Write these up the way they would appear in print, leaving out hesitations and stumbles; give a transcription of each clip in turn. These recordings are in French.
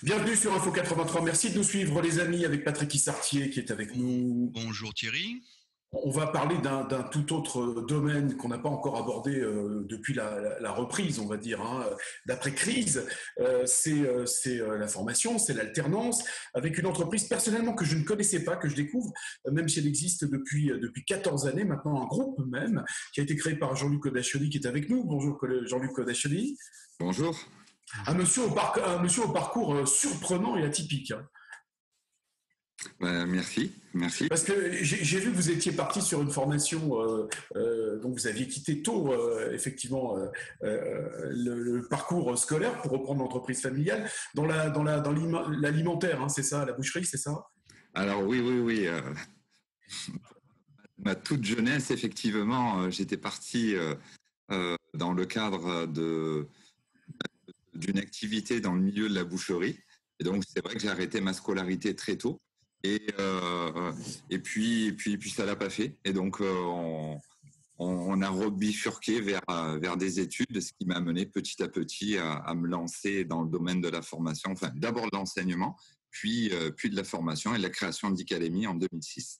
Bienvenue sur Info 83. Merci de nous suivre, les amis, avec Patrick Issartier qui est avec nous. Bonjour Thierry. On va parler d'un tout autre domaine qu'on n'a pas encore abordé depuis la reprise, on va dire, hein, d'après-crise. C'est la formation, c'est l'alternance, avec une entreprise personnellement que je ne connaissais pas, que je découvre, même si elle existe depuis 14 années maintenant, un groupe même, qui a été créé par Jean-Luc Kodachoni qui est avec nous. Bonjour Jean-Luc Kodachoni. Bonjour. Un monsieur au parcours surprenant et atypique. Hein. Merci. Parce que j'ai vu que vous étiez parti sur une formation, donc vous aviez quitté tôt, effectivement, le parcours scolaire pour reprendre l'entreprise familiale dans l'alimentaire, hein, c'est ça, la boucherie, c'est ça? Alors oui. Ma toute jeunesse, effectivement, j'étais parti dans le cadre d'une activité dans le milieu de la boucherie. Et donc, c'est vrai que j'ai arrêté ma scolarité très tôt. Et puis ça l'a pas fait. Et donc, on a rebifurqué vers des études, ce qui m'a amené petit à petit à me lancer dans le domaine de la formation. Enfin, d'abord de l'enseignement, puis de la formation et de la création d'Icademy en 2006.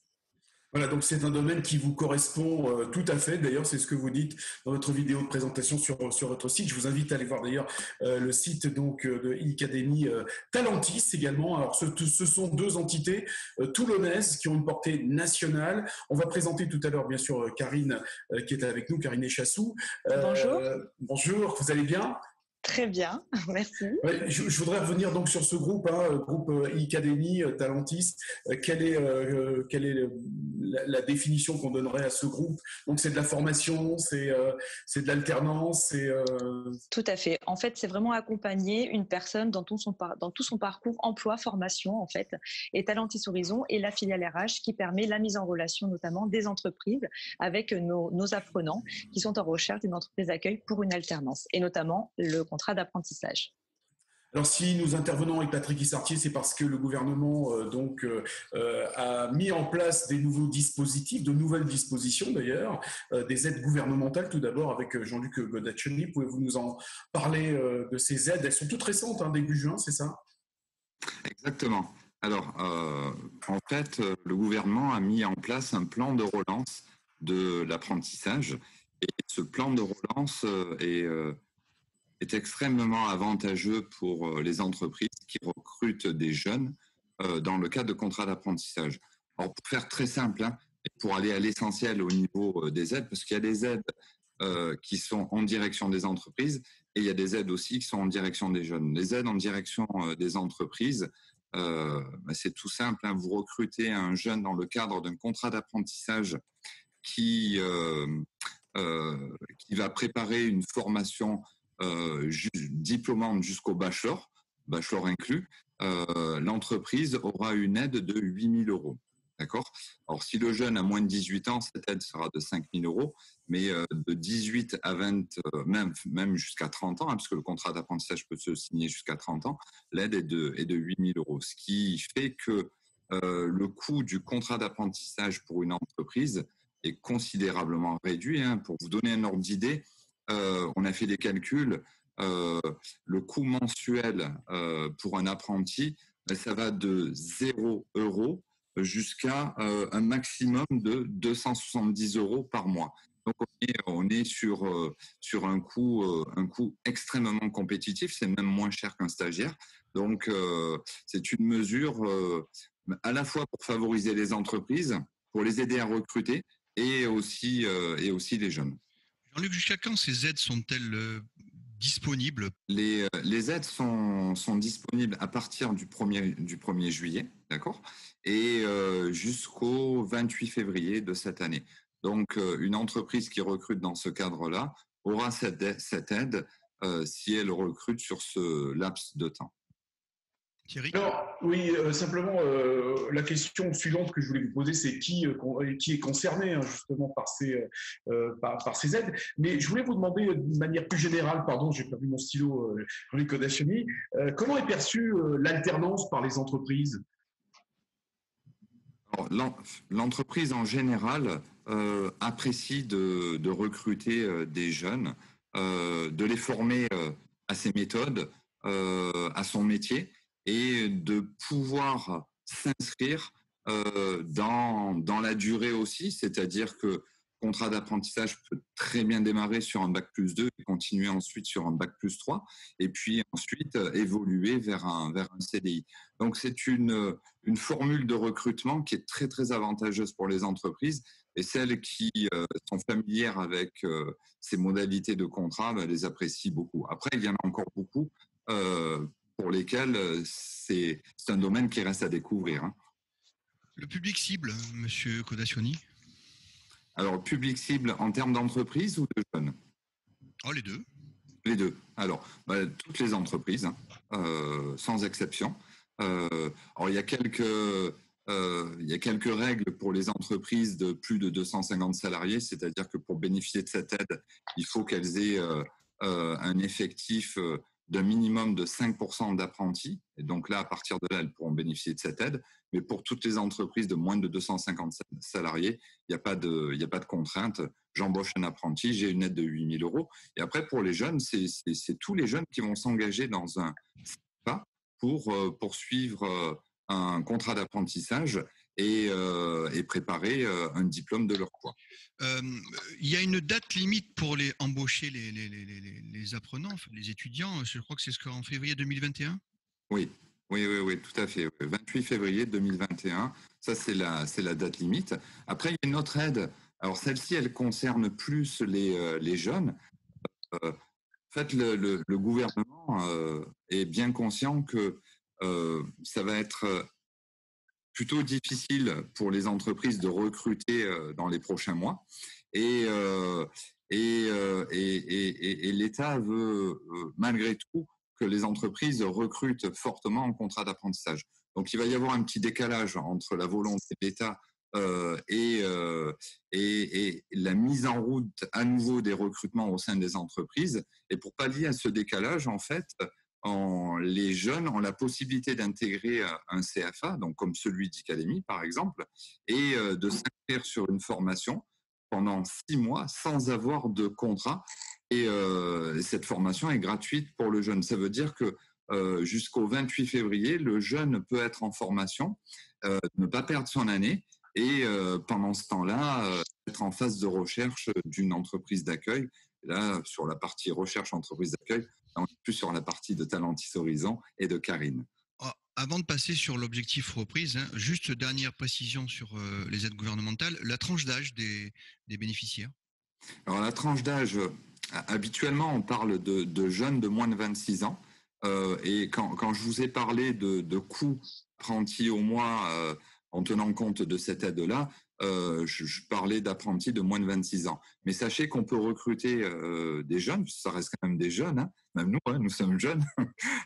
Voilà, donc c'est un domaine qui vous correspond tout à fait. D'ailleurs, c'est ce que vous dites dans votre vidéo de présentation sur votre site. Je vous invite à aller voir d'ailleurs le site donc de Icademy Talentis également. Alors, ce sont deux entités toulonnaises qui ont une portée nationale. On va présenter tout à l'heure, bien sûr, Karine qui est avec nous, Karine Echassou. Bonjour. Bonjour, vous allez bien? Très bien, merci. Ouais, je voudrais revenir donc sur ce groupe, groupe Icademy Talentis. Quelle est la définition qu'on donnerait à ce groupe? Donc c'est de la formation, c'est de l'alternance, Tout à fait. En fait, c'est vraiment accompagner une personne dans tout son parcours emploi, formation en fait. Et Talentis Horizon est la filiale RH qui permet la mise en relation notamment des entreprises avec nos apprenants qui sont en recherche d'une entreprise d'accueil pour une alternance et notamment le contrat d'apprentissage. Alors, si nous intervenons avec Patrick Issartier, c'est parce que le gouvernement a mis en place des nouveaux dispositifs, de nouvelles dispositions d'ailleurs, des aides gouvernementales. Tout d'abord avec Jean-Luc Kodachoni, pouvez-vous nous en parler de ces aides? Elles sont toutes récentes, hein, début juin, c'est ça? Exactement. Alors, en fait, le gouvernement a mis en place un plan de relance de l'apprentissage, et ce plan de relance est extrêmement avantageux pour les entreprises qui recrutent des jeunes dans le cadre de contrats d'apprentissage. Alors, pour faire très simple, hein, et pour aller à l'essentiel au niveau des aides, parce qu'il y a des aides qui sont en direction des entreprises et il y a des aides aussi qui sont en direction des jeunes. Les aides en direction des entreprises, c'est tout simple, hein, vous recrutez un jeune dans le cadre d'un contrat d'apprentissage qui va préparer une formation diplômante jusqu'au bachelor inclus, l'entreprise aura une aide de 8 000 €. D'accord. Alors, si le jeune a moins de 18 ans, cette aide sera de 5 000 €, mais de 18 à 20, même jusqu'à 30 ans, hein, puisque le contrat d'apprentissage peut se signer jusqu'à 30 ans, l'aide est de 8 000 €. Ce qui fait que le coût du contrat d'apprentissage pour une entreprise est considérablement réduit. Hein. Pour vous donner un ordre d'idée, on a fait des calculs. Le coût mensuel pour un apprenti, ça va de 0 € jusqu'à un maximum de 270 € par mois. Donc on est sur un coût extrêmement compétitif. C'est même moins cher qu'un stagiaire. Donc c'est une mesure à la fois pour favoriser les entreprises, pour les aider à recruter et aussi les jeunes. Jean-Luc, jusqu'à quand ces aides sont-elles disponibles? Les aides sont disponibles à partir du 1er juillet, d'accord, et jusqu'au 28 février de cette année. Donc, une entreprise qui recrute dans ce cadre-là aura cette aide si elle recrute sur ce laps de temps. Thierry? Alors, oui, simplement, la question suivante que je voulais vous poser, c'est qui est concerné hein, justement par ces aides. Mais je voulais vous demander de manière plus générale, pardon, j'ai perdu mon stylo, Jean-Luc Kodachoni, comment est perçue l'alternance par les entreprises? Alors, l'entreprise en général apprécie de recruter des jeunes, de les former à ses méthodes, à son métier. et de pouvoir s'inscrire dans la durée aussi, c'est-à-dire que le contrat d'apprentissage peut très bien démarrer sur un bac+2 et continuer ensuite sur un bac+3 et puis ensuite évoluer vers un CDI. Donc c'est une formule de recrutement qui est très très avantageuse pour les entreprises et celles qui sont familières avec ces modalités de contrat les apprécient beaucoup. Après, il y en a encore beaucoup pour lesquels c'est un domaine qui reste à découvrir. Hein. Le public cible, Monsieur Codacioni? Alors, public cible en termes d'entreprise ou de jeunes? Oh, les deux. Les deux. Alors, toutes les entreprises, hein, sans exception. Alors, il y a quelques règles pour les entreprises de plus de 250 salariés, c'est-à-dire que pour bénéficier de cette aide, il faut qu'elles aient un effectif d'un minimum de 5% d'apprentis. Et donc là, à partir de là, elles pourront bénéficier de cette aide. Mais pour toutes les entreprises de moins de 250 salariés, il n'y a pas de contrainte. J'embauche un apprenti, j'ai une aide de 8 000 euros. Et après, pour les jeunes, c'est tous les jeunes qui vont s'engager dans un CFA pour poursuivre un contrat d'apprentissage et préparer un diplôme de leur choix. Il y a une date limite pour embaucher les apprenants, enfin, les étudiants. Je crois que c'est en février 2021. Oui, tout à fait. 28 février 2021, ça c'est la date limite. Après, il y a une autre aide. Alors celle-ci, elle concerne plus les jeunes. En fait, le gouvernement est bien conscient que ça va être plutôt difficile pour les entreprises de recruter dans les prochains mois. Et l'État veut, malgré tout, que les entreprises recrutent fortement en contrat d'apprentissage. Donc, il va y avoir un petit décalage entre la volonté de l'État et la mise en route à nouveau des recrutements au sein des entreprises. Et pour pallier à ce décalage, en fait, les jeunes ont la possibilité d'intégrer un CFA, donc comme celui d'Icademy par exemple, et de s'inscrire sur une formation pendant 6 mois sans avoir de contrat. Et cette formation est gratuite pour le jeune. Ça veut dire que jusqu'au 28 février, le jeune peut être en formation, ne pas perdre son année et pendant ce temps-là, être en phase de recherche d'une entreprise d'accueil. Là, sur la partie recherche entreprise d'accueil, on est plus sur la partie de Talentis Horizon et de Karine. Avant de passer sur l'objectif reprise, juste dernière précision sur les aides gouvernementales, la tranche d'âge des bénéficiaires. Alors la tranche d'âge, habituellement on parle de jeunes de moins de 26 ans et quand je vous ai parlé de coûts apprentis au mois en tenant compte de cette aide-là, je parlais d'apprentis de moins de 26 ans. Mais sachez qu'on peut recruter des jeunes, ça reste quand même des jeunes, hein, même nous, nous sommes jeunes,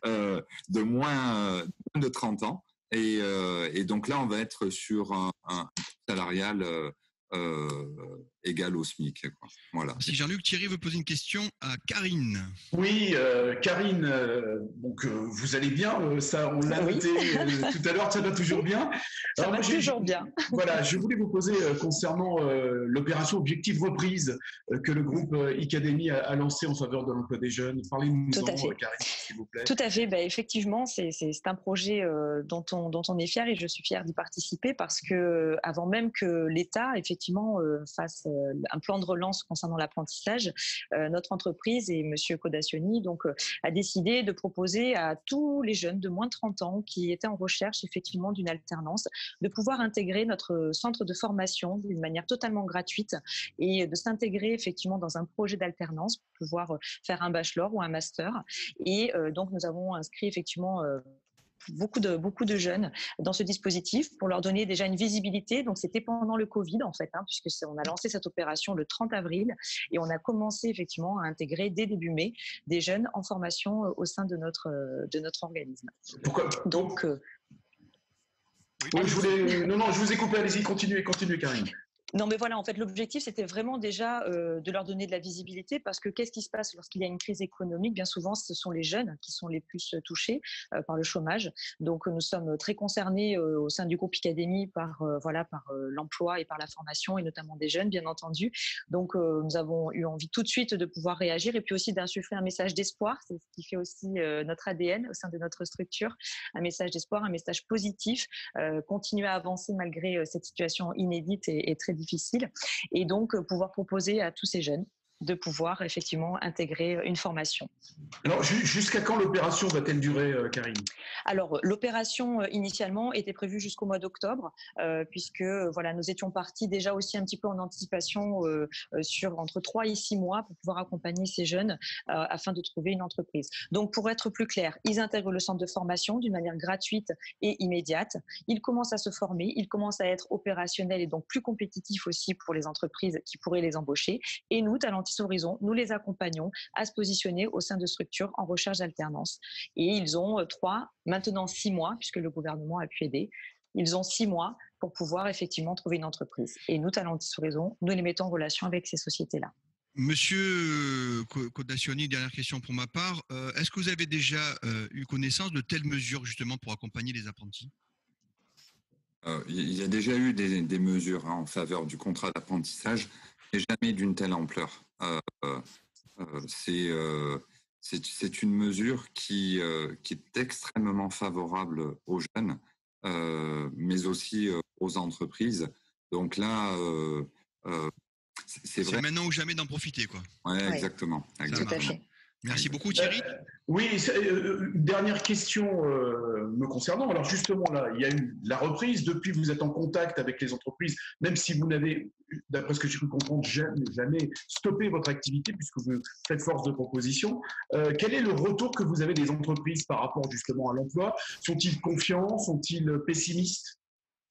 de moins de 30 ans. Et donc là, on va être sur un salarial égal au SMIC. Quoi. Voilà. Si Jean-Luc, Thierry veut poser une question à Karine. Oui, Karine, donc vous allez bien, ça on l'a noté tout à l'heure, ça va toujours bien. Ça va toujours bien. Voilà, je voulais vous poser concernant l'opération Objectif Reprise que le groupe Icademy a lancé en faveur de l'emploi des jeunes. Parlez-nous-en, Karine, s'il vous plaît. Tout à fait. Effectivement, c'est un projet dont on est fier et je suis fière d'y participer parce que avant même que l'État effectivement fasse un plan de relance concernant l'apprentissage, notre entreprise et Monsieur Codacioni a décidé de proposer à tous les jeunes de moins de 30 ans qui étaient en recherche effectivement d'une alternance de pouvoir intégrer notre centre de formation d'une manière totalement gratuite et de s'intégrer effectivement dans un projet d'alternance pour pouvoir faire un bachelor ou un master. Et donc nous avons inscrit effectivement beaucoup de jeunes dans ce dispositif pour leur donner déjà une visibilité. Donc c'était pendant le Covid en fait, puisque on a lancé cette opération le 30 avril et on a commencé effectivement à intégrer dès début mai des jeunes en formation au sein de notre organisme. Pourquoi donc oui, je vous ai coupé, allez-y, continuez Karine. Non, mais voilà, en fait, l'objectif, c'était vraiment déjà de leur donner de la visibilité parce que qu'est-ce qui se passe lorsqu'il y a une crise économique? Bien souvent, ce sont les jeunes qui sont les plus touchés par le chômage. Donc, nous sommes très concernés au sein du groupe Icademy par, par l'emploi et par la formation et notamment des jeunes, bien entendu. Donc, nous avons eu envie tout de suite de pouvoir réagir et puis aussi d'insuffler un message d'espoir. C'est ce qui fait aussi notre ADN au sein de notre structure. Un message d'espoir, un message positif, continuer à avancer malgré cette situation inédite et très difficile, et donc pouvoir proposer à tous ces jeunes de pouvoir effectivement intégrer une formation. Alors, jusqu'à quand l'opération va-t-elle durer, Karine? Alors, l'opération initialement était prévue jusqu'au mois d'octobre, puisque voilà, nous étions partis déjà aussi un petit peu en anticipation sur entre 3 et 6 mois pour pouvoir accompagner ces jeunes afin de trouver une entreprise. Donc, pour être plus clair, ils intègrent le centre de formation d'une manière gratuite et immédiate. Ils commencent à se former, ils commencent à être opérationnels et donc plus compétitifs aussi pour les entreprises qui pourraient les embaucher. Et nous, Talentis Horizon, nous les accompagnons à se positionner au sein de structures en recherche d'alternance. Et ils ont 3, maintenant 6 mois, puisque le gouvernement a pu aider. Ils ont 6 mois pour pouvoir effectivement trouver une entreprise. Et nous, Talentis Horizon, nous les mettons en relation avec ces sociétés-là. Monsieur Codacioni, dernière question pour ma part. Est-ce que vous avez déjà eu connaissance de telles mesures justement pour accompagner les apprentis? Il y a déjà eu des mesures en faveur du contrat d'apprentissage, mais jamais d'une telle ampleur. C'est une mesure qui est extrêmement favorable aux jeunes, mais aussi aux entreprises. Donc là, c'est vrai. Maintenant ou jamais d'en profiter, quoi. Ouais, exactement. Tout à fait. Merci beaucoup, Thierry. Oui, dernière question me concernant. Alors justement, là, il y a eu la reprise. Depuis, vous êtes en contact avec les entreprises, même si vous n'avez, d'après ce que j'ai pu comprendre, jamais stoppé votre activité puisque vous faites force de proposition. Quel est le retour que vous avez des entreprises par rapport justement à l'emploi? Sont-ils confiants? Sont-ils pessimistes?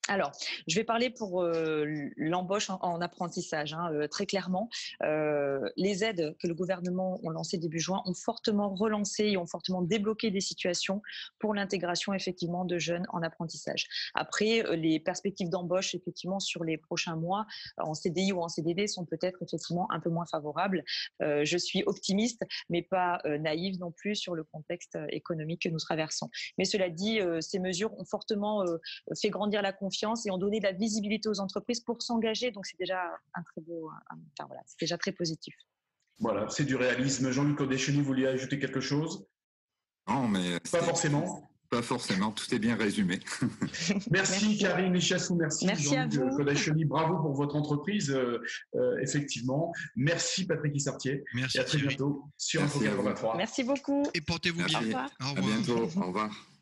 Alors, je vais parler pour l'embauche en apprentissage, très clairement. Les aides que le gouvernement a lancées début juin ont fortement relancé et ont fortement débloqué des situations pour l'intégration effectivement de jeunes en apprentissage. Après, les perspectives d'embauche effectivement sur les prochains mois en CDI ou en CDD sont peut-être effectivement un peu moins favorables. Je suis optimiste, mais pas naïve non plus sur le contexte économique que nous traversons. Mais cela dit, ces mesures ont fortement fait grandir la confiance et ont donné de la visibilité aux entreprises pour s'engager. Donc, c'est déjà un très beau, c'est déjà très positif. Voilà, c'est du réalisme. Jean-Luc Codacioni, vous vouliez ajouter quelque chose? Non, mais pas forcément. Pas forcément, tout est bien résumé. Merci Karine Lichassou, merci Jean-Luc Codacioni, bravo pour votre entreprise, effectivement. Merci Patrick Issartier. Merci. Et à très bientôt sur Info 83. Merci beaucoup. Et portez-vous bien. Au revoir. À bientôt. Au revoir.